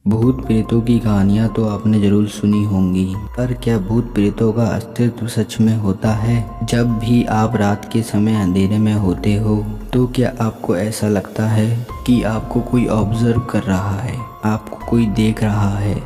भूत प्रेतों की कहानियाँ तो आपने जरूर सुनी होंगी, पर क्या भूत प्रेतों का अस्तित्व सच में होता है? जब भी आप रात के समय अंधेरे में होते हो तो क्या आपको ऐसा लगता है कि आपको कोई ऑब्जर्व कर रहा है, आपको कोई देख रहा है?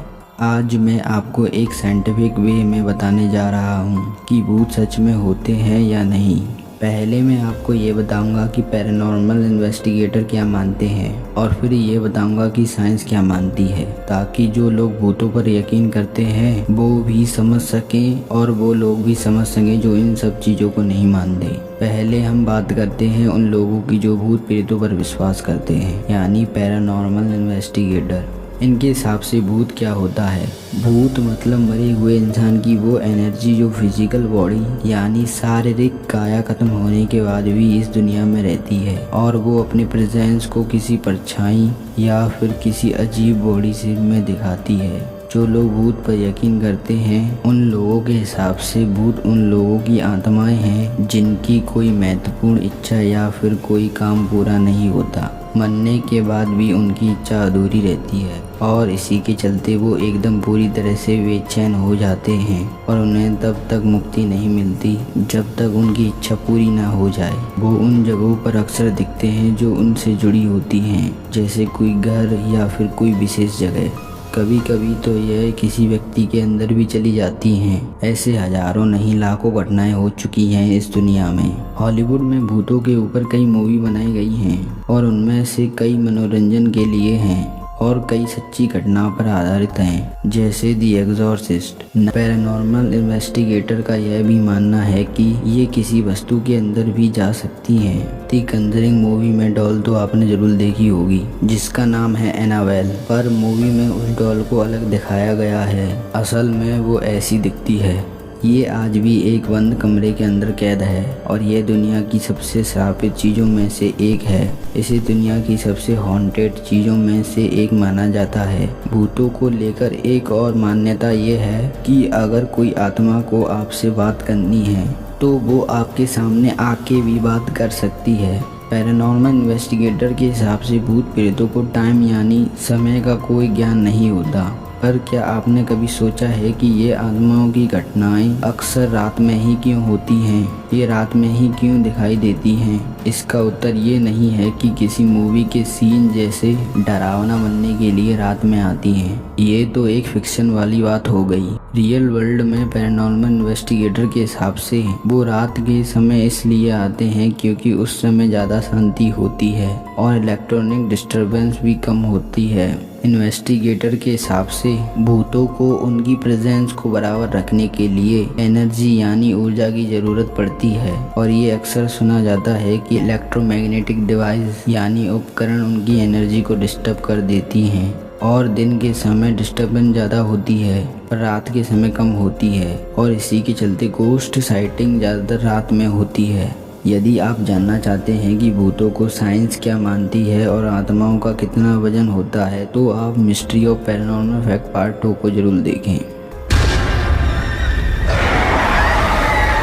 आज मैं आपको एक साइंटिफिक वे में बताने जा रहा हूँ कि भूत सच में होते हैं या नहीं। पहले मैं आपको ये बताऊंगा कि पैरानॉर्मल इन्वेस्टिगेटर क्या मानते हैं और फिर ये बताऊंगा कि साइंस क्या मानती है, ताकि जो लोग भूतों पर यकीन करते हैं वो भी समझ सकें और वो लोग भी समझ सकें जो इन सब चीज़ों को नहीं मानते। पहले हम बात करते हैं उन लोगों की जो भूत प्रेतों पर विश्वास करते हैं, यानी पैरानॉर्मल इन्वेस्टिगेटर। इनके हिसाब से भूत क्या होता है? भूत मतलब मरे हुए इंसान की वो एनर्जी जो फिजिकल बॉडी यानी शारीरिक काया खत्म होने के बाद भी इस दुनिया में रहती है और वो अपने प्रेजेंस को किसी परछाई या फिर किसी अजीब बॉडी से में दिखाती है। जो लोग भूत पर यकीन करते हैं उन लोगों के हिसाब से भूत उन लोगों की आत्माएं हैं जिनकी कोई महत्वपूर्ण इच्छा या फिर कोई काम पूरा नहीं होता। मरने के बाद भी उनकी इच्छा अधूरी रहती है और इसी के चलते वो एकदम पूरी तरह से बेचैन हो जाते हैं और उन्हें तब तक मुक्ति नहीं मिलती जब तक उनकी इच्छा पूरी ना हो जाए। वो उन जगहों पर अक्सर दिखते हैं जो उनसे जुड़ी होती हैं, जैसे कोई घर या फिर कोई विशेष जगह। कभी कभी तो यह किसी व्यक्ति के अंदर भी चली जाती हैं। ऐसे हजारों नहीं लाखों घटनाएं हो चुकी हैं इस दुनिया में। हॉलीवुड में भूतों के ऊपर कई मूवी बनाई गई हैं और उनमें से कई मनोरंजन के लिए हैं और कई सच्ची घटनाओं पर आधारित हैं, जैसे द एग्जॉर्सिस्ट। पैरानॉर्मल इन्वेस्टिगेटर का यह भी मानना है कि ये किसी वस्तु के अंदर भी जा सकती हैं। द कंजरिंग मूवी में डॉल तो आपने जरूर देखी होगी, जिसका नाम है एनाबेल, पर मूवी में उस डॉल को अलग दिखाया गया है। असल में वो ऐसी दिखती है। ये आज भी एक बंद कमरे के अंदर कैद है और ये दुनिया की सबसे श्रापित चीज़ों में से एक है। इसे दुनिया की सबसे हॉन्टेड चीज़ों में से एक माना जाता है। भूतों को लेकर एक और मान्यता ये है कि अगर कोई आत्मा को आपसे बात करनी है तो वो आपके सामने आके भी बात कर सकती है। पैरानॉर्मल इन्वेस्टिगेटर के हिसाब से भूत प्रेतों को टाइम यानी समय का कोई ज्ञान नहीं होता। पर क्या आपने कभी सोचा है कि ये आत्माओं की घटनाएं अक्सर रात में ही क्यों होती हैं? ये रात में ही क्यों दिखाई देती हैं? इसका उत्तर ये नहीं है कि किसी मूवी के सीन जैसे डरावना बनने के लिए रात में आती हैं। ये तो एक फिक्शन वाली बात हो गई। रियल वर्ल्ड में पैरानॉर्मल इन्वेस्टिगेटर के हिसाब से वो रात के समय इसलिए आते हैं क्योंकि उस समय ज़्यादा शांति होती है और इलेक्ट्रॉनिक डिस्टर्बेंस भी कम होती है। इन्वेस्टिगेटर के हिसाब से भूतों को उनकी प्रेजेंस को बराबर रखने के लिए एनर्जी यानी ऊर्जा की ज़रूरत पड़ती है और ये अक्सर सुना जाता है कि इलेक्ट्रोमैग्नेटिक डिवाइस यानी उपकरण उनकी एनर्जी को डिस्टर्ब कर देती हैं और दिन के समय डिस्टर्बेंस ज़्यादा होती है पर रात के समय कम होती है और इसी के चलते गोस्ट साइटिंग ज़्यादातर रात में होती है। यदि आप जानना चाहते हैं कि भूतों को साइंस क्या मानती है और आत्माओं का कितना वजन होता है तो आप mystery of paranormal fact part 2 को जरूर देखें।